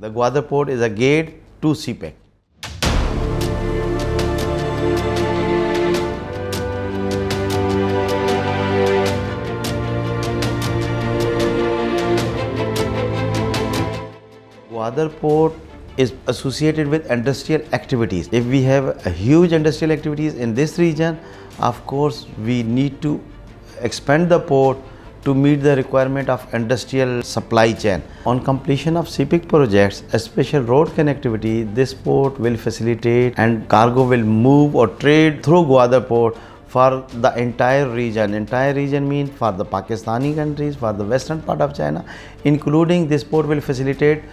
The Gwadar port is a gate to CPEC. Gwadar port is associated with industrial activities. If we have a huge industrial activities in this region, of course we need to expand the port to meet the requirement of industrial supply chain. On completion of CPEC projects, a special road connectivity, this port will facilitate and cargo will move or trade through Gwadar port for the entire region. Entire region means for the Pakistani countries, for the western part of China, including this port will facilitate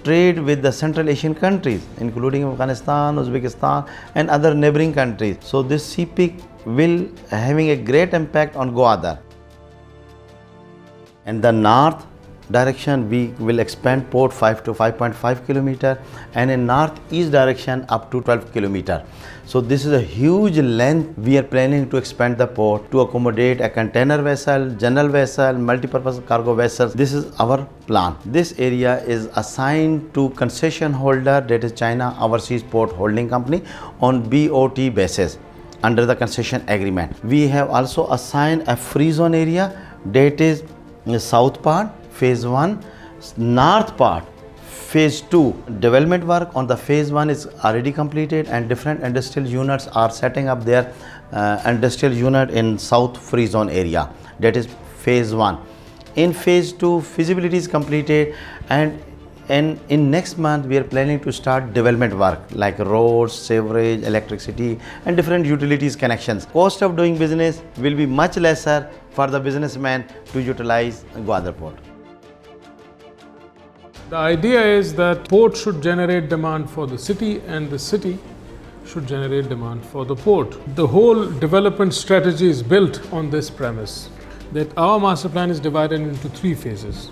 trade with the Central Asian countries, including Afghanistan, Uzbekistan and other neighboring countries. So this CPEC will having a great impact on Gwadar. In the north direction, we will expand port 5 to 5.5 kilometer, and in northeast direction up to 12 kilometer. So this is a huge length. We are planning to expand the port to accommodate a container vessel, general vessel, multi-purpose cargo vessels. This is our plan. This area is assigned to concession holder, that is China Overseas Port Holding Company, on BOT basis under the concession agreement. We have also assigned a free zone area, that is south part phase 1, north part phase 2. Development work on the phase 1 is already completed and different industrial units are setting up their industrial unit in south free zone area, that is phase 1. In phase 2, feasibility is completed, and in next month we are planning to start development work like roads, sewerage, electricity and different utilities connections. Cost of doing business will be much lesser for the businessman to utilize Gwadar port. The idea is that port should generate demand for the city and the city should generate demand for the port. The whole development strategy is built on this premise that our master plan is divided into 3 phases: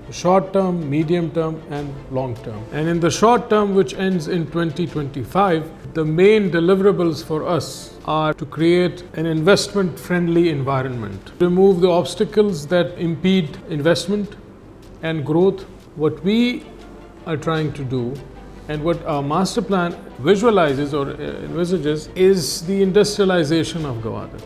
short term, medium term and long term. And in the short term, which ends in 2025, the main deliverables for us are to create an investment friendly environment, remove the obstacles that impede investment and growth. What we are trying to do and what our master plan visualizes or envisages is the industrialization of Gwadar.